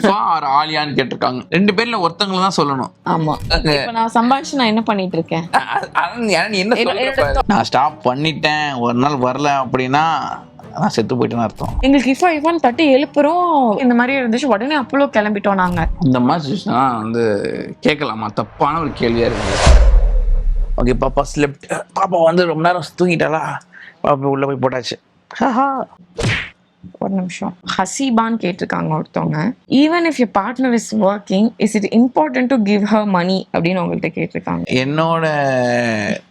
இஃபா R ஆலியான்னு கேட்டிருக்காங்க. 2 பேர்ல ஒருத்தவங்களை தான் சொல்லணும். ஆமா. இப்ப நான் சம்பாஷ் நான் என்ன பண்ணிட்டு இருக்கேன்? நீ என்ன சொல்ற? நான் ஸ்டாப் பண்ணிட்டேன், ஒரு நாள் வரல அப்படின்னா நான் செத்து போயிட்டேன்னு அர்த்தம். எங்களுக்கு இஃபான்னு தட்டி எழுப்புறோம் இந்த மாதிரி இருந்துச்சு. உடனே அப்பளோ கிளம்பிட்டோம் நாங்க. இந்த மாதிரி வந்து கேட்கலாமா? தப்பான ஒரு கேள்வியா இருக்கு. ஓகே, பாப்பா ஸ்லெப்ட். பாப்பா வந்து ரொம்ப நேரம் தூங்கிட்டாளா? பாப்பா உள்ள போய் போட்டாச்சு. ஒரு நிமிஷம். ஹசீபான்னு கேட்டிருக்காங்க ஒருத்தவங்க. Even if your partner is working, is it important to give her money அப்படின்னு உங்கள்கிட்ட கேட்டிருக்காங்க. என்னோட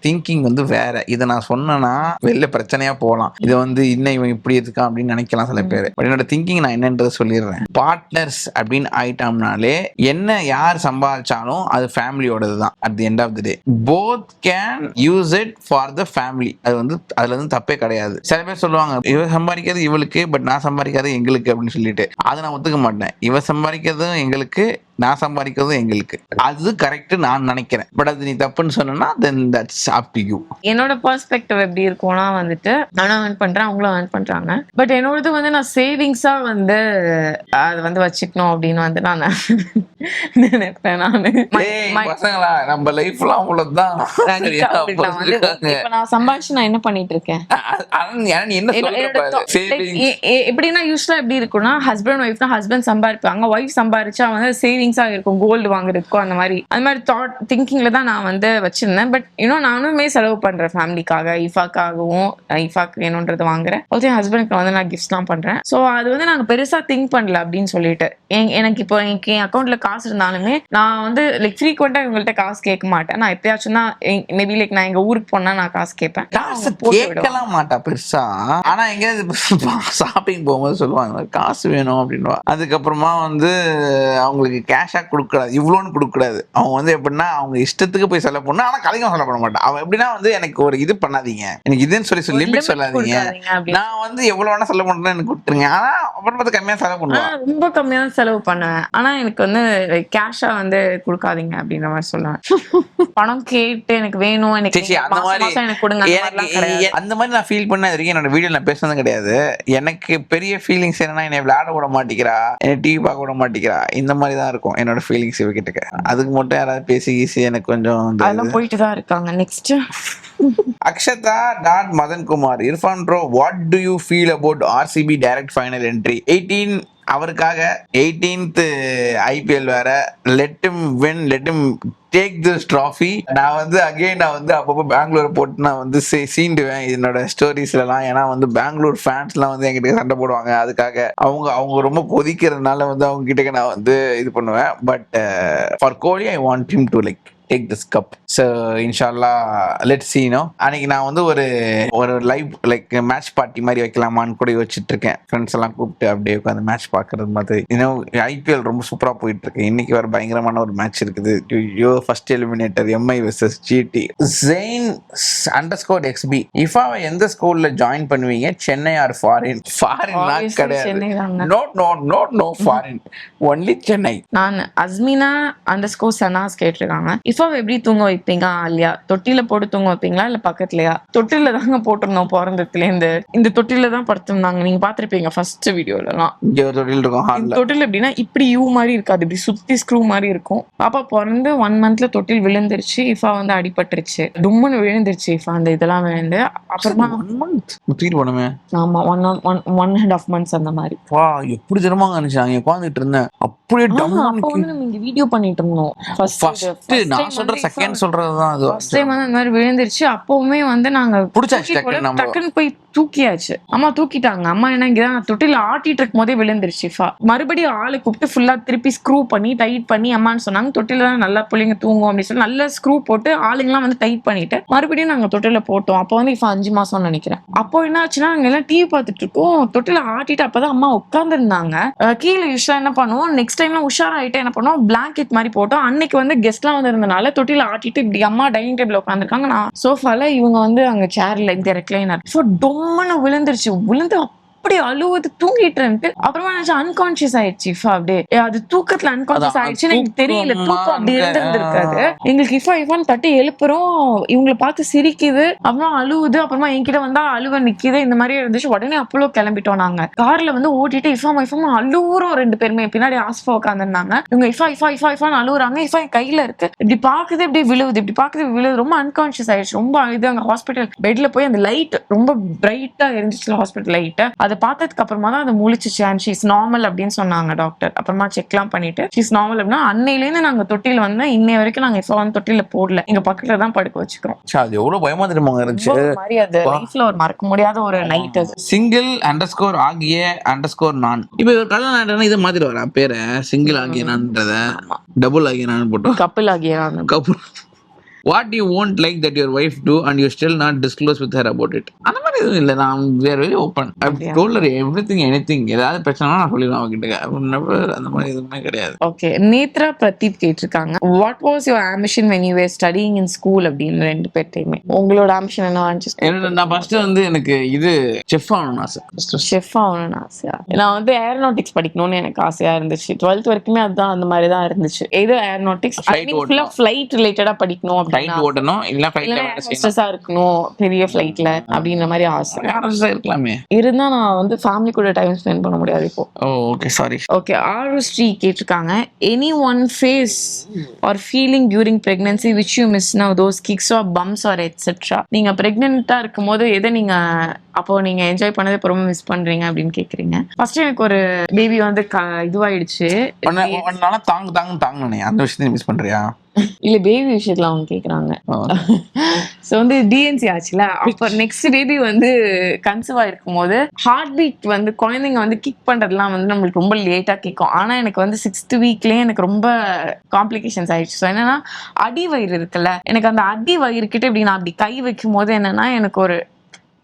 திங்கிங் வந்து வேற. இதை நான் சொன்னேன்னா வெளில பிரச்சனையா போகலாம். இதை வந்து இன்னும் இவன் இப்படி இருக்கான் அப்படின்னு நினைக்கலாம் சில பேர். பட் என்னோட திங்கிங் நான் என்னன்றதை சொல்லிடுறேன். பார்ட்னர்ஸ் அப்படின்னு ஆயிட்டோம்னாலே என்ன யார் சம்பாதிச்சாலும் அது ஃபேமிலியோடது தான். At the end of the day both can use it for the family. அது வந்து அதுல இருந்து தப்பே கிடையாது. சில பேர் சொல்லுவாங்க இவ சம்பாதிக்கிறது இவளுக்கு, பட் நான் சம்பாதிக்காது எங்களுக்கு அப்படின்னு சொல்லிட்டு. அதை நான் ஒத்துக்க மாட்டேன். இவ சம்பாதிக்கிறதும் எங்களுக்கு, நான் சம்பாதிக்கிறதும் எங்களுக்கு. அது கரெக்ட் நான் நினைக்கிறேன். பட் அது நீ தப்புன்னு சொன்னா then that's up to you. என்னோட பெர்ஸ்பெக்டிவ் எப்படி இருக்கும்னா வந்துட்டு நானும் earn பண்றேன், அவங்களும் earn பண்றாங்க. பட் என்னோடது வந்து நான் சேவிங்ஸா வந்து அது வந்து வச்சுக்கணும் அப்படின்னு வந்து நான் நினைப்பேன். நானு பசங்களா நம்ம லைஃப்ல அவ்வளவுதான். இப்ப நான் சம்பாதிச்சு நான் என்ன பண்ணிட்டு இருக்கேன்? எப்படின்னா யூஸ்வலா எப்படி இருக்கும்னா ஹஸ்பண்ட் ஒய்ஃப்னா ஹஸ்பண்ட் சம்பாதிப்பாங்க, ஒய்ஃப் சம்பாதிச்சா வந்து சேவிங்ஸா இருக்கும், கோல்டு வாங்குறதுக்கும் அந்த மாதிரி தாட் திங்கிங்ல தான் நான் வந்து வச்சிருந்தேன். பட் இன்னும் நானுமே செலவு பண்றேன் ஃபேமிலிக்காக, இஃபாக்காகவும் இஃபாக்கு வேணும்ன்றது வாங்குறேன். ஆல்சோ ஹஸ்பண்டுக்கு வந்து நான் கிஃப்ட்ஸ்லாம் பண்றேன். ஸோ அது வந்து நாங்க பெருசா திங்க் பண்ணல அப்படின்னு சொல்லிட்டு. எனக்கு இப்போ எனக்கு என் அக்கௌண்ட்ல காசு இருந்தாலுமே நான் வந்து லைக் ஃப்ரீக்வெண்டா இவங்கள்ட்ட காசு கேட்க மாட்டேன். நான் எப்பயாச்சும் தான் மேபி லைக் நான் எங்க ஊருக்கு போனா நான் காசு கேட்பேன். காசு கேட்கலாம் மாட்டா பெருசா. ஆனா எங்கேயாவது ஷாப்பிங் போகும்போது சொல்லுவாங்க காசு வேணும் அப்படின்னு. அதுக்கப்புறமா வந்து அவங்களுக்கு கேஷா கொடுக்கூடாது, இவ்வளோன்னு கொடுக்கூடாது. அவங்க வந்து எப்படின்னா அவங்க இஷ்டத்துக்கு போய் செலவு பண்ணணும். ஆனா கலைக்கும் செலவு பண்ண மாட்டேன். அவன் எப்படின்னா வந்து எனக்கு ஒரு இது பண்ணாதீங்க, எனக்கு இதுன்னு சொல்லி லிமிட் சொல்லாதீங்க, நான் வந்து எவ்வளவு வேணா செலவு பண்றேன்னு எனக்கு கொடுத்துருங்க. ஆனா அப்புறம் பார்த்து கம்மியா செலவு பண்ணுவேன், ரொம்ப கம்மியா செலவு பண்ணுவேன். ஆனா எனக்கு வந்து கேஷா வந்து கொடுக்காதீங்க அப்படின்ற மாதிரி சொல்லுவேன். பணம் கேட்டு எனக்கு வேணும், எனக்கு அந்த மாதிரி எனக்கு கொடுங்க அந்த மாதிரி நான் ஃபீல் பண்ண வரைக்கும் என்னோட வீடியோ நான் பேசுனது கிடையாது. எனக்கு பெரிய ஃபீலிங்ஸ் என்னன்னா என்னை விளையாட விட மாட்டேங்கிறா, என்னை டிவி பார்க்க விட மாட்டேங்கிறா, இந்த மாதிரி தான் இருக்கும் என்னோட ஃபீலிங்ஸ் இவகிட்ட. அதுக்கு மட்டும் யாராவது பேசி ஈஸி எனக்கு கொஞ்சம் போயிட்டு தான் இருக்காங்க. Next Akshata dot Madan Kumar. Irfan bro, what do you feel about RCB direct final entry 18? அவருக்காக 18th IPL வேற. Let him win, let him take this trophy. நான் வந்து அப்பப்போ பெங்களூரை போட்டு நான் வந்து சீண்டுவேன் என்னோட ஸ்டோரிஸ்லாம். ஏன்னா வந்து பெங்களூர் ஃபேன்ஸ்லாம் வந்து என்கிட்ட சண்டை போடுவாங்க. அதுக்காக அவங்க ரொம்ப கொதிக்கிறதுனால வந்து அவங்க கிட்ட நான் வந்து இது பண்ணுவேன். But for Kohli I want him to like take this cup. So inshallah let's see. அன்னைக்கு நான் வந்து ஒரு லைவ் லைக் மேட்ச் பார்ட்டி மாதிரி வைக்கலாமான்னு கூட யோசிச்சுட்டு இருக்கேன். ஃப்ரெண்ட்ஸ் எல்லாம் கூப்பிட்டு அப்படியே உட்காந்து மேட்ச் பார்க்கறது மாதிரி. IPL ரொம்ப சூப்பரா போயிட்டு இருக்கு. இன்னைக்கு வேற பயங்கரமான ஒரு மேட்ச் இருக்குது. First eliminator MI vs GT. Zain _XB, இஃபாவை எந்த ஸ்கூல்ல ஜாயின் பண்ணுவீங்க? Chennai or foreign? ஃபாரின் கிடையாது. No foreign, only Chennai. நான் அஸ்மினா _சனாஸ் கேட்டிருக்காங்க. இஃபாவை எப்படி தூங்க வைப்பீங்க ஆலியா? தொட்டில போட்டு தூங்க வைப்பீங்களா இல்ல பக்கத்துலயா? தொட்டில தாங்க போட்டிருந்தோம் பிறந்ததுல இருந்து. இந்த தொட்டில தான் படுத்திருந்தாங்க. நீங்க பாத்திருப்பீங்க ஃபர்ஸ்ட் வீடியோல எல்லாம். தொட்டில் எப்படின்னா இப்படி யூ மாதிரி இருக்காது, இப்படி சுத்தி ஸ்க்ரூ மாதிரி இருக்கும். பாப்பா பிறந்து 1 monthல தொட்டில் விழுந்துருச்சு. இஃபா வந்து அடிபட்டுருச்சு, டும்முன்னு விழுந்துருச்சு இஃபா. அந்த இதெல்லாம் விழுந்து அப்புறமா 1 month போனமே. ஆமா 1.5 months அந்த மாதிரி. எப்படி தெரியுமா நினைச்சாங்க உட்காந்துட்டு இருந்தேன் அப்படியே. அப்போ வந்து நம்ம இங்க வீடியோ பண்ணிட்டு இருந்தோம். ஃபர்ஸ்ட் நான் சொல்ற செகண்ட் சொல்றதுதான் அது. ஃபர்ஸ்ட் டைம் வந்து அந்த மாதிரி விழுந்துருச்சு. அப்பவுமே வந்து நாங்க டக்குன்னு போய் தூக்கியாச்சு. அம்மா தூக்கிட்டாங்க. அம்மா என்ன இங்கதான் தொட்டில ஆட்டிட்டு இருக்கும் போதே விழுந்துருச்சு. மறுபடியும் ஆளு கூப்பிட்டு ஃபுல்லா திருப்பி ஸ்க்ரூ பண்ணி டைட் பண்ணி அம்மான்னு சொன்னாங்க. தொட்டில தான் நல்லா பிள்ளைங்க தூங்கும் அப்படின்னு சொல்லி நல்லா ஸ்க்ரூ போட்டு ஆளுங்கெல்லாம் வந்து டைட் பண்ணிட்டு மறுபடியும் நாங்க தொட்டில போட்டோம். அப்போ வந்து 5 மாசம் நினைக்கிறேன். அப்போ என்ன ஆச்சுன்னா நாங்க எல்லாம் டிவி பார்த்துட்டு இருக்கோம். தொட்டில ஆட்டிட்டு அப்பதான் அம்மா உட்கார்ந்து இருந்தாங்க. கீழே யூஸ்வலா என்ன பண்ணுவோம், நெக்ஸ்ட் டைம்லாம் உஷாராயிட்டு என்ன பண்ணுவோம், பிளாங்கெட் மாதிரி போட்டோம். அன்னைக்கு வந்து கெஸ்ட்லாம் வந்து இருந்தனால தொட்டில ஆட்டிட்டு இப்படி அம்மா டைனிங் டேபிள் உட்காந்துருக்காங்க, நான் சோஃபால, இவங்க வந்து அங்க சேர்ல இந்த ரெக்லைனர். ஸோ டொம்முன்னு விழுந்துருச்சு. விழுந்து அப்படி அழுவது தூங்கிட்டு அப்புறமா நினைச்சா அன்கான்சியஸ் ஆயிடுச்சு இஃபா அப்படியே. அது தூக்கத்துல அன்கான்சியஸ் ஆயிடுச்சுன்னு எனக்கு தெரியல. தூக்கம் அப்படி இருந்திருக்காது எங்களுக்கு. இஃபான்னு தட்டி எழுப்புறோம், இவங்களை பார்த்து சிரிக்குது, அப்புறம் அழுவுது, அப்புறமா என்கிட்ட வந்தா அழுவ நிக்குது, இந்த மாதிரி இருந்துச்சு. உடனே அப்பளோ கிளம்பிட்டோம் நாங்க. கார்ல வந்து ஓட்டிட்டு இஃபா அழுவுறோம் 2 பேருமே. பின்னாடி ஆஸ்ஃபா உட்காந்துருந்தாங்க. இவங்க இஃபான்னு அழுவுறாங்க. இஃபா என் கையில இருக்கு, இப்படி பாக்குது, இப்படி விழுவுது, இப்படி பாக்குது விழுவுது. ரொம்ப அன்கான்சியஸ் ஆயிடுச்சு, ரொம்ப அழுது. அங்க ஹாஸ்பிட்டல் பெட்ல போய் அந்த லைட் ரொம்ப பிரைட்டா இருந்துச்சு, ஹாஸ்பிட்டல் லைட். அதை பார்த்ததுக்கு அப்புறமா தான் அது முழிச்சிச்சு. அண்ட் ஷீஸ் நார்மல் அப்படின்னு சொன்னாங்க டாக்டர். அப்புறமா செக்லாம் பண்ணிட்டு ஷீஸ் நார்மல் அப்படின்னா அன்னையில இருந்து நாங்க தொட்டில வந்து இன்னை வரைக்கும் நாங்க இஃபா வந்து தொட்டில போடல, எங்க பக்கத்துல தான் படுக்க வச்சுக்கிறோம். அது எவ்வளவு பயமா தெரியுமா இருந்துச்சு. மாதிரி அது லைஃப்ல ஒரு மறக்க முடியாத ஒரு நைட். அது _ஆகிய_நான். இப்ப கல்யாணம் ஆயிட்டா இதை மாத்திட்டு வரா பேரை, சிங்கிள் ஆகிய நான்றத டபுள் ஆகிய நான் போட்டோம், கப்பிள் ஆகிய couple. What you won't like that your wife do and you still not disclose with her about it. அந்த மாதிரி எதுவும் இல்லை. நான் we are very open. I've told her everything, anything. ஏதாவது பிரச்சனைனா நான் சொல்லிடுவேன் அவகிட்ட. Never அந்த மாதிரி எதுவுமே கிடையாது. ஓகே, நேத்ரா பிரதீப் கேட்டிருக்காங்க, what was your ambition when you were studying in school அப்படின்னு 2 பேர்ட்டையுமே. உங்களோட ஆம்பிஷன் என்ன ஆச்சு? நான் ஃபர்ஸ்ட் வந்து எனக்கு இது செஃப் ஆகணும்னு ஆசை. செஃப் ஆகணும்னு ஆசையா? நான் வந்து ஏரோநாட்டிக்ஸ் படிக்கணும்னு எனக்கு ஆசையா இருந்துச்சு. 12th வரைக்குமே அதுதான், அந்த மாதிரி தான் இருந்துச்சு. ஏதோ ஏரோநாட்டிக்ஸ் ஃபிளைட் ரிலேட்டடா படிக்கணும், ஓட்டணும், இல்ல ஃபிளைட்ல இருக்கணும், பெரிய ஃபிளைட்ல அப்படின்ற மாதிரி ஆசை இருக்கலாமே. இருந்தா நான் வந்து ஃபேமிலி கூட டைம் ஸ்பெண்ட் பண்ண முடியாது இப்போ. Okay sorry. ஓகே, ஆர்ஸ்ரீ கேட்டிருக்காங்க, anyone face or feeling during pregnancy which you miss now, those kicks or bumps or etcetera. நீங்க பிரெக்னென்ட்டா இருக்கும் போது எதை நீங்க அப்போ நீங்க என்ஜாய் பண்ணதை இப்போ ரொம்ப மிஸ் பண்றீங்க அப்படின்னு கேக்குறீங்க. ஃபர்ஸ்ட் எனக்கு ஒரு பேபி வந்து இதுவாயிடுச்சு. தாங்க அந்த விஷயத்தை மிஸ் பண்றியா? இல்ல, பேபி விஷயத்துல அவங்க கேக்குறாங்க. சோ வந்து டிஎன்சி ஆச்சுல, அப்ப நெக்ஸ்ட் பேபி வந்து கன்சீவ் ஆயிருக்கும் போது ஹார்ட் பீட் வந்து குழந்தைங்க வந்து கிக் பண்றதுலாம் வந்து நம்மளுக்கு ரொம்ப லேட்டா கேட்கும். ஆனா எனக்கு வந்து 6th வீக்லயே எனக்கு ரொம்ப காம்ப்ளிகேஷன்ஸ் ஆயிடுச்சு. ஸோ என்னன்னா, அடி வயிறு இருக்குல்ல, எனக்கு அந்த அடி வயிறு கிட்ட இப்படி நான் அப்படி கை வைக்கும் போது என்னன்னா, எனக்கு ஒரு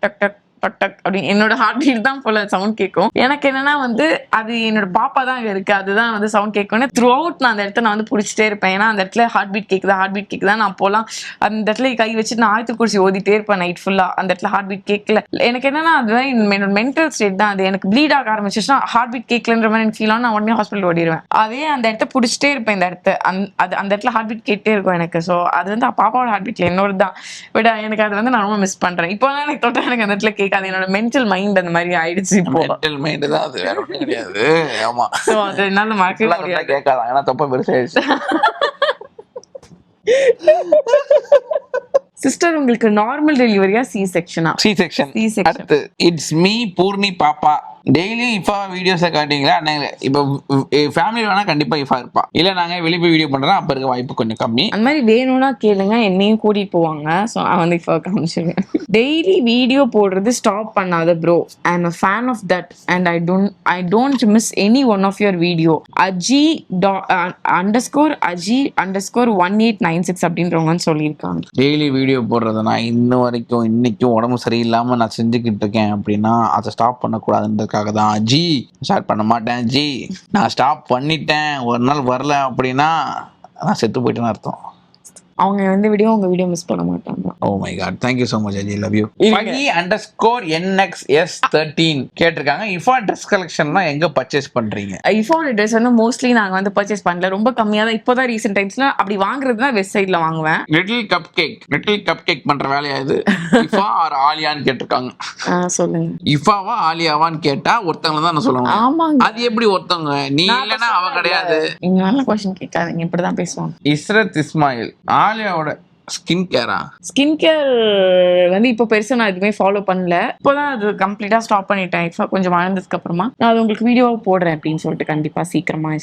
டக் டக் டக் அப்படின்னு என்னோட ஹார்ட் பீட் தான் போல சவுண்ட் கேட்கும். எனக்கு என்னன்னா வந்து அது என்னோட பாப்பா தான் அங்க இருக்கு, அதுதான் வந்து சவுண்ட் கேட்கும். த்ரூ அவுட் நான் அந்த இடத்த நான் வந்து பிடிச்சிட்டே இருப்பேன். ஏன்னா அந்த இடத்துல ஹார்ட் பீட் கேக்குதா நான் போலாம் அந்த இடத்துல கை வச்சுட்டு நான் ஆயத்து குடிச்சு ஓதிட்டே இருப்பேன் நைட் ஃபுல்லா. அந்த இடத்துல ஹார்ட் பீட் கேட்கல. எனக்கு என்னன்னா, அதுதான் என்னோட மென்டல் ஸ்டேட் தான் அது. எனக்கு ப்ளீட் ஆக ஆரம்பிச்சிச்சுன்னா ஹார்ட் பீட் கேட்கலன்ற மாதிரி எனக்கு ஃபீல் ஆகும். நான் உடனே ஹாஸ்பிட்டல் ஓடிடுவேன். அதே அந்த இடத்த பிடிச்சிட்டே இருப்பேன். இந்த இடத்த அந்த இடத்துல ஹார்ட் பீட் கேட்டே இருக்கும் எனக்கு. ஸோ அது வந்து பாப்பாவோட ஹார்ட் பீட்ல என்னோட தான். பட் எனக்கு அது வந்து நான் ரொம்ப மிஸ் பண்றேன். இப்போ எனக்கு தொட்டா எனக்கு அந்த இடத்துல கேட்காது. என்னோட மென்டல் மைண்ட் அந்த மாதிரி ஆயிடுச்சு. இப்போ மென்டல் மைண்ட் தான் அது, வேற ஒண்ணும் கிடையாது. ஆமா, சோ அது என்னால மறக்கவே முடியாது. கேட்காத, ஏன்னா தொப்பை பெருசாயிடுச்சு. சிஸ்டர், உங்களுக்கு நார்மல் டெலிவரியா சி செக்ஷனா? C section. அடுத்து இட்ஸ் மீ பூர்ணி பாப்பா. டெய்லி இஃபா வீடியோஸை காட்டிங்களா? இப்போ ஃபேமிலி வேணா கண்டிப்பா இஃபா இருப்பா. இல்ல நாங்க வெளியே போய் வீடியோ பண்றோம், அப்ப இருக்க வாய்ப்பு கொஞ்சம் கம்மி. அந்த மாதிரி வேணும்னா கேளுங்க, என்னையும் கூட்டிட்டு போவாங்க. ஸோ நான் வந்து இஃபா காமிச்சிருவேன். டெய்லி வீடியோ போடுறது ஸ்டாப் பண்ணாத bro. I am a fan of that and I don't miss any one of your video. aji_1896 அப்படின்றவங்க சொல்லியிருக்காங்க. டெய்லி வீடியோ போடுறத நான் இன்னைக்கும் உடம்பு சரியில்லாம நான் செஞ்சுக்கிட்டு இருக்கேன் அப்படின்னா அதை ஸ்டாப் பண்ணக்கூடாதுன்ற தான். ஜி ஸ்டார்ட் பண்ண மாட்டேன், ஜி நான் ஸ்டாப் பண்ணிட்டேன், ஒரு நாள் வரல அப்படின்னா நான் செத்து போயிட்டேன்னு அர்த்தம். அவங்க வந்து உங்க வீடியோ மிஸ் பண்ண மாட்டாங்க. Oh my God, thank you so much Ajay, love you. _NXS13 கேட்டிருக்காங்க, இஃபா ட்ரெஸ் கலெக்ஷன்னா எங்க பர்ச்சேஸ் பண்றீங்க? இஃபா ட்ரெஸ் வந்து மோஸ்ட்லி நாங்க வந்து பர்ச்சேஸ் பண்ணல, ரொம்ப கம்மியா தான். இப்போதான் ரீசென்ட் டைம்ஸ்ல அப்படி வாங்குறதுனா வெஸ்ட் சைடுல வாங்குவேன். லிட்டில் கப் கேக் பண்ற வேலையா இது? இஃபா ஆர் ஆலியான்னு கேட்டிருக்காங்க. சொல்லுங்க, இஃபாவா ஆலியாவான்னு கேட்டா ஒருத்தவங்க தான் நான் சொல்லணும். ஆமாங்க, அது எப்படி ஒருத்தவங்க? நீ இல்லனா அவ கிடையாது. நீங்க நல்ல क्वेश्चन கேட்காதீங்க, இப்படிதான் பேசுவாங்க. இஸ்ரத் இஸ்மாயில், ஆலியாவோட ஸ்கின் கேர் வந்து இப்போ பெருசா நான் எதுவுமே ஃபாலோ பண்ணல. இப்போதான் அது கம்ப்ளீட்டா ஸ்டாப் பண்ணிட்டேன். இப்போ கொஞ்சம் வளர்ந்ததுக்கு அப்புறமா நான் அது உங்களுக்கு வீடியோவை போடுறேன் அப்படின்னு சொல்லிட்டு கண்டிப்பா சீக்கிரமா.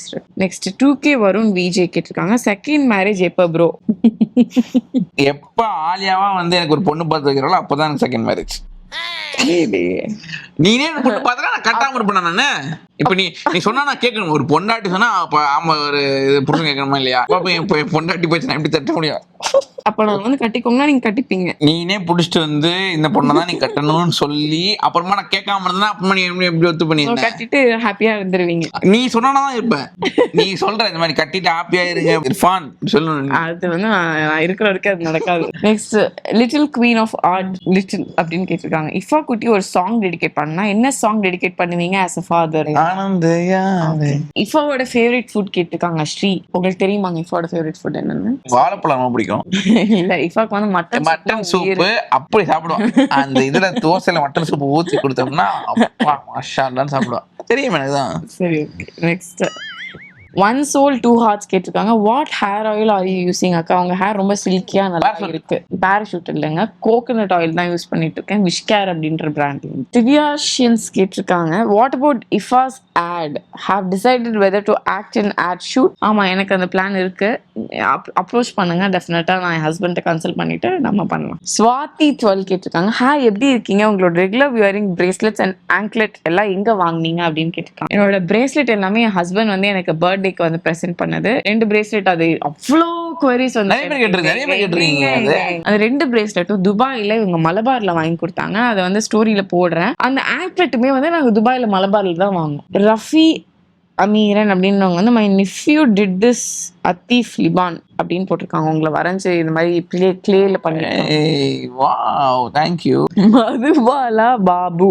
நெக்ஸ்ட் 2K வருண் விஜே கேட்டிருக்காங்க, செகண்ட் மேரேஜ் எப்ப ப்ரோ? எப்ப ஆலியாவா வந்து எனக்கு ஒரு பொண்ணு பார்த்து வைக்கிறாளோ அப்பதான் எனக்கு செகண்ட் மேரேஜ். நீனே பொண்ணு பார்த்தா நான் கட்டாம இருப்பேன் நானு. இப்ப நீ சொன்னா நான் கேட்கணும். ஒரு பொண்டாட்டி சொன்னா ஆமா ஒரு புருஷன் கேட்கணுமா இல்லையா? பொண்டாட்டி போச்சு நான் எப்படி தட்ட முடியும்? அப்ப நான் வந்து கட்டிக்கோங்கன்னா நீங்க கட்டிப்பீங்க. நீனே புடிச்சிட்டு வந்து இந்த பொண்ணை தான் நீ கட்டணும்னு சொல்லி அப்புறமா நான் கேட்காம இருந்தா அப்புறமா நீ எப்படி ஒத்து பண்ணிருந்த? கட்டிட்டு ஹாப்பியா இருந்துருவீங்க. நீ சொன்னாதான் இருப்பேன். நீ சொல்ற இந்த மாதிரி கட்டிட்டு ஹாப்பியா இருங்க இர்ஃபான் சொல்லணும். அது வந்து நான் இருக்கிற வரைக்கும் அது நடக்காது. Next little queen of art little அப்படின்னு கேட்டிருக்காங்க. இஃபா குட்டி ஒரு சாங் டெடிகேட் பண்ணா என்ன சாங் டெடிகேட் பண்ணுவீங்க ஆஸ் அ ஃபாதர்? ஆனந்தையாவே. இஃபாவோட ஃபேவரட் ஃபுட் கேட்டிருக்காங்க ஸ்ரீ. உங்களுக்கு தெரியுமாங்க இஃபாவோட ஃபேவரட் ஃபுட் என்னன்னு? வாழைப்பழம் ரொம்ப பிடிக்கும். இல்ல இஃபாக்கு வந்து மட்டன் சூப்பு அப்படி சாப்பிடுவான். அந்த இதுல தோசையில மட்டன் சூப்பு ஊத்தி கொடுத்தோம்னா அப்பா மாஷா அல்லான்னு சாப்பிடுவான். தெரியும் எனக்குதான். சரி okay. Next one soul two hearts கேட்டிருக்காங்க. What hair oil are you using அக்கா? அவங்க ஹேர் ரொம்ப சில்கியா நல்லா இருக்கு. பேராஷூட் இல்லைங்க, கோகனட் ஆயில் தான் யூஸ் பண்ணிட்டு இருக்கேன். விஷ்கேர் அப்படின்ற பிராண்ட். திவ்யாஷியன்ஸ் கேட்டிருக்காங்க. What about Ifa's ad? Have decided whether to act in ad shoot? ஆமா எனக்கு அந்த பிளான் இருக்கு. அப்ரோச் பண்ணுங்க, டெஃபினட்டா நான் என் ஹஸ்பண்ட கன்சல்ட் பண்ணிட்டு நம்ம பண்ணலாம். ஸ்வாதி 12 கேட்டிருக்காங்க. ஹாய் எப்படி இருக்கீங்க? உங்களோட regular wearing bracelets and anklet எல்லாம் எங்க வாங்குனீங்க அப்படின்னு கேட்டிருக்காங்க. என்னோட பிரேஸ்லெட் எல்லாமே என் ஹஸ்பண்ட் வந்து எனக்கு பர்த்டேக்கு வந்து பிரசன்ட் பண்ணது. 2 பிரேஸ்லெட். அது அவ்வளோ குவரிஸ் வந்து அந்த 2 பிரேஸ்லெட்டும் துபாயில இவங்க மலபார்ல வாங்கி கொடுத்தாங்க. அதை வந்து ஸ்டோரியில போடுறேன். அந்த ஆங்க்லெட்டுமே வந்து நாங்க துபாயில மலபார்ல தான் வாங்குவோம். ரஃபி அமீரன் அப்படின்னவங்க வந்து my nephew did this Atif Lippan அப்படின்னு போட்டிருக்காங்க. உங்களை வரைஞ்சு இந்த மாதிரி கிளேல பண்ணிருக்காங்க. Wow thank you. Madhubala Babu.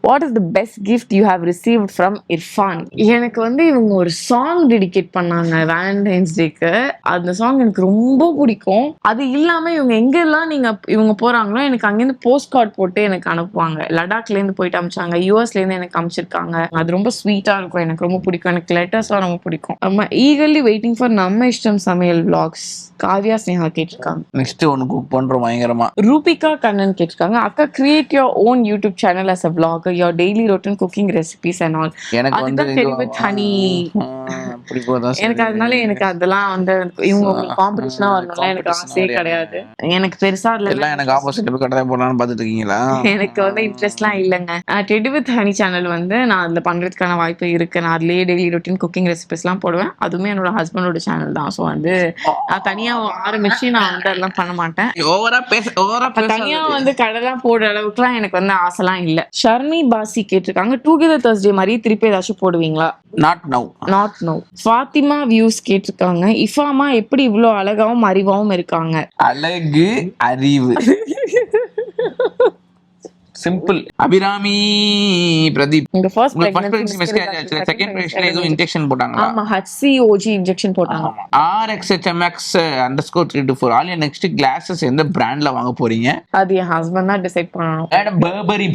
What is the best gift you have received from Irfan? எனக்கு வந்து இவங்க ஒரு சாங் டெடிகேட் பண்ணாங்க வேலண்டைன்ஸ் டேக்கு. அந்த சாங் எனக்கு ரொம்ப பிடிக்கும். அது இல்லாம இவங்க எங்கெல்லாம் இவங்க போறாங்களோ எனக்கு அங்கேருந்து போஸ்ட் கார்டு போட்டு எனக்கு அனுப்புவாங்க. லடாக்ல இருந்து போயிட்டு அமிச்சாங்க, யூஎஸ்ல இருந்து எனக்கு அமிச்சிருக்காங்க. அது ரொம்ப ஸ்வீட்டா இருக்கும், எனக்கு ரொம்ப பிடிக்கும். எனக்கு லெட்டர்ஸ்லாம் ரொம்ப பிடிக்கும். நம்ம ஈகர்லி வெயிட்டிங் ஃபார் நம்ம இஷ்டம் சமையல் vlogs. காவ்யா ஸ்னேஹா கேட்டிருக்காங்க. நெக்ஸ்ட் ஒன்னு குக் பண்றோம் பயங்கரமா. ரூபிகா கண்ணன் கேட்டிருக்காங்க. அக்கா create your own YouTube channel as a vlogger, your daily routine cooking recipes and all. எனக்கு வந்து with honey. எனக்கு அதனால எனக்கு அதெல்லாம் வந்து இவங்க காம்படிஷனா வரணும்ல எனக்கு ஆசையே கிடையாது. எனக்கு பெருசா இல்ல, எனக்கு ஆப்போசிட் கட்டதை போடலாம்னு பாத்துட்டு இருக்கீங்களா? எனக்கு வந்து இன்ட்ரெஸ்ட்லாம் இல்லைங்க. டெடி வித் ஹனி சேனல் வந்து நான் அதுல பண்றதுக்கான வாய்ப்பு இருக்கு. நான் அதுலயே டெய்லி ரொட்டீன் குக்கிங் ரெசிபிஸ் எல்லாம் போடுவேன். அதுவுமே என்னோட ஹஸ்பண்டோட சேனல் தான். ஸோ வந்து நான் தனியா ஆரம்பிச்சு நான் வந்து அதெல்லாம் பண்ண மாட்டேன். தனியா வந்து கடலாம் போடுற அளவுக்குலாம் எனக்கு வந்து ஆசைலாம் இல்ல. ஷர்மி பாசி கேட்டிருக்காங்க. டுகெதர் Thursday மாதிரி திருப்பி ஏதாச்சும் போடுவீங்களா? Not now. ஃபாத்திமா வியூஸ் கேட்டிருக்காங்க. இஃபாமா எப்படி இவ்வளவு அழகாவும் அறிவாவும் இருக்காங்க? அழகு அறிவு சிம்பிள். அபிராமி பிரதீப் உங்க ஃபர்ஸ்ட் பிரெக்னன்சி மிஸ்கேரேஜ் ஆச்சு. செகண்ட் பிரெக்னன்சில ஏதோ இன்ஜெக்ஷன் போட்டாங்களா? ஆமா HCOG இன்ஜெக்ஷன் போட்டாங்க. RXHMX_324 ஆலியா நெக்ஸ்ட் கிளாसेस எந்த பிராண்ட்ல வாங்க போறீங்க? அது என் ஹஸ்பண்ட் தான் டிசைட் பண்ணனும். பர்பரி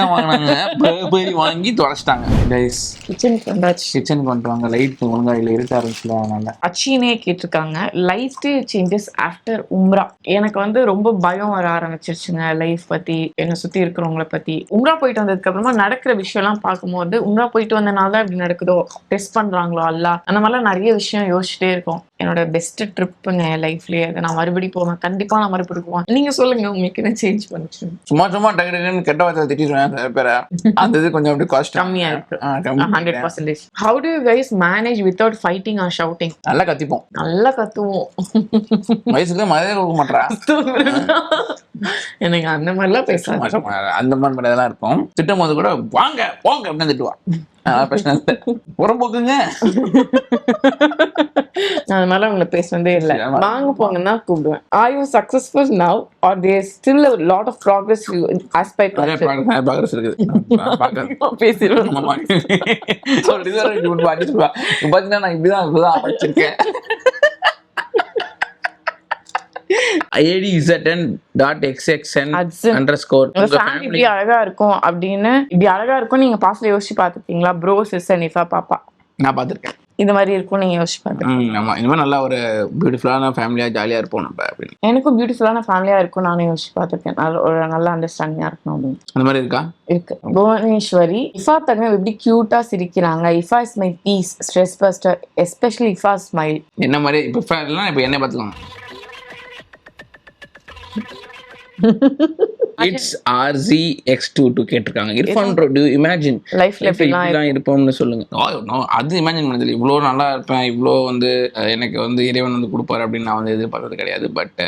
தான் வாங்குனாங்க. பர்பரி வாங்கி தொலைச்சிட்டாங்க. गाइस கிச்சனுக்கு வந்துவாங்க. லைட் ஒழுங்கா இல்ல, இருட்ட ஆரம்பிச்சல. அதனால அச்சினே கேட்டிருக்காங்க. லைஃப் ஸ்டைல் சேஞ்சஸ் ஆஃப்டர் உம்ரா. எனக்கு வந்து ரொம்ப பயம் வர ஆரம்பிச்சிருச்சுங்க லைஃப் பத்தி, என்ன சுத்தி இருக்கிறவங்கள பத்தி. உம்ரா போயிட்டு வந்ததுக்கு அப்புறமா நடக்கிற விஷயம் எல்லாம் பார்க்கும்போது உம்ரா போயிட்டு வந்தனால தான் இப்படி நடக்குதோ, டெஸ்ட் பண்றாங்களோ அல்ல, அந்த மாதிரிலாம் நிறைய விஷயம் யோசிச்சுட்டே இருக்கும். என்னோட பெஸ்ட் ட்ரிப்புங்க என் லைஃப்லயே. அதை நான் மறுபடியும் போவேன். கண்டிப்பா நான் மறுபடியும் போவேன். நீங்க சொல்லுங்க, உங்களுக்கு என்ன சேஞ்ச் பண்ணுச்சு? சும்மா டக்குன்னு கெட்ட வார்த்தை திட்டிடுவேன் பேர. அந்த இது கொஞ்சம் அப்படி காஸ்ட் கம்மியா இருக்கு. 100%. How do you guys manage without fighting or shouting? நல்லா கத்திப்போம். நல்லா கத்துவோம். வயசுக்கு மரியாதை கொடுக்க மாட்டா. எனக்கு அந்த மாதிரிலாம் பேசாத. அந்த மாதிரி இதெல்லாம் இருக்கும். திட்டும் போது கூட வாங்க போங்க அப்படின்னு திட்டுவா. பிரச்சனை இல்லை, புறம்போக்குங்க. அதனால அவங்கள பேசுனதே இல்லை. வாங்க போங்கன்னா கூப்பிடுவேன். Are you successful now or there still a lot of progress you aspire to? progress இருக்குது. பேசிடுவேன். பாத்தீங்கன்னா நான் இப்படிதான் படிச்சிருக்கேன். IADZN.XXN_. உங்க ஃபேமிலி இப்படி அழகா இருக்கும் அப்படின்னு, இப்படி அழகா இருக்கும் நீங்க பாஸ்ட்ல யோசிச்சு பாத்துட்டீங்களா? ப்ரோ சிஸ்டர் நிஃபா பாப்பா நான் பாத்திருக்கேன். இந்த மாதிரி இருக்கும் நீங்க யோசிச்சு பாத்துருக்கீங்க? ஆமா, இந்த மாதிரி நல்லா ஒரு பியூட்டிஃபுல்லான ஃபேமிலியா ஜாலியா இருப்போம் நம்ம அப்படின்னு. எனக்கும் பியூட்டிஃபுல்லான ஃபேமிலியா இருக்கும் நானும் யோசிச்சு பாத்துருக்கேன். ஒரு நல்ல அண்டர்ஸ்டாண்டிங்கா இருக்கணும் அப்படின்னு. அந்த மாதிரி இருக்கா? இருக்கு. புவனேஸ்வரி. இஃபா தங்க எப்படி கியூட்டா சிரிக்கிறாங்க. Ifa is my peace, stress buster, especially Ifa smile. என்ன மாதிரி இப்ப என்ன பார்த்துக்கலாம். இட்ஸ் RZX22 கேட்டிருக்காங்க. இர்ஃபான் ப்ரோ டு இமேஜின் லைஃப்ல இப்படிலாம் இருப்போம்னு சொல்லுங்க. அது இமேஜின் பண்ணதில்லை. இவ்வளோ நல்லா இருப்பேன், இவ்வளோ வந்து எனக்கு வந்து இறைவன் வந்து கொடுப்பாரு அப்படின்னு நான் வந்து எதிர்பார்த்தது கிடையாது. பட்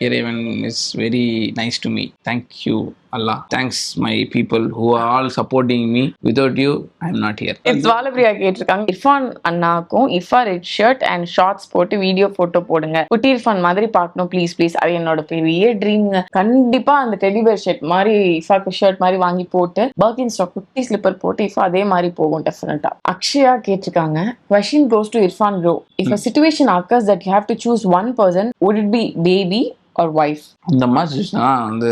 இறைவன் is very nice to me. Thank you Allah. Thanks my people who are all supporting me. Without you, I'm not here. It's Valapriya கேட்டிருக்காங்க. இர்ஃபான் அண்ணாக்கும் Ifa red shirt and shorts போட்டு வீடியோ போட்டோ போடுங்க. குட்டி இர்ஃபான் மாதிரி பார்க்கணும் ப்ளீஸ் ப்ளீஸ். அது என்னோட பெரிய ட்ரீம்ங்க. கண்டிப்பா அந்த டெடிபேர் ஷர்ட் மாதிரி இஃபாக்கு ஷர்ட் மாதிரி வாங்கி போட்டு பர்கின் ஸ்டாக் குட்டி ஸ்லிப்பர் போட்டு இஃபா அதே மாதிரி போகும் டெஃபினட்டா. அக்ஷயா கேட்டிருக்காங்க. Question goes to Irfan bro. If a situation occurs that you have to choose one person, would it be baby or wife? இந்த மாதிரி வந்து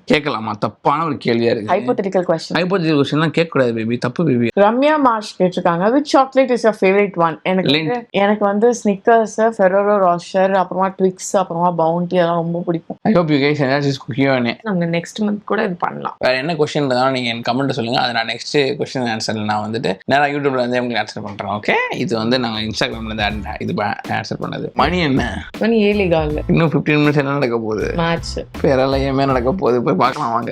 கேட்கலாமா? தப்பான ஒரு கேள்வியா இருக்கு. Hypothetical question. ஹைபோதெட்டிக்கல் கொஸ்டின் கேட்க கூடாது பேபி, தப்பு பேபி. ரம்யா மார்ஷ் கேட்டிருக்காங்க. which chocolate is your favorite one? எனக்கு வந்து ஸ்னிக்கர்ஸ், ஃபெரோரோ ரோஷர், அப்புறமா ட்விக்ஸ், அப்புறமா பவுண்டி அதெல்லாம் ரொம்ப பிடிக்கும். I hope you guys enjoy this Q&A. நம்ம நெக்ஸ்ட் மந்த் கூட இது பண்ணலாம். வேற என்ன கொஸ்டின் இருந்தாலும் நீங்க எனக்கு கமெண்ட் சொல்லுங்க. அது நான் நெக்ஸ்ட் கொஸ்டின் ஆன்சர்ல நான் வந்துட்டு நேரா யூடியூப்ல இருந்து உங்களுக்கு ஆன்சர் பண்றேன். ஓகே, இது வந்து நாங்க இன்ஸ்டாகிராம்ல இருந்து இது ஆன்சர் பண்ணது. மணி என்ன? மணி 7:15. இன்னும் 15 மினிட்ஸ் என்ன நடக்க போகுது? மேட்ச் பேரெல்லாம் ஏமே நடக்க போகுது, போய் பார்க்கலாம் வாங்க.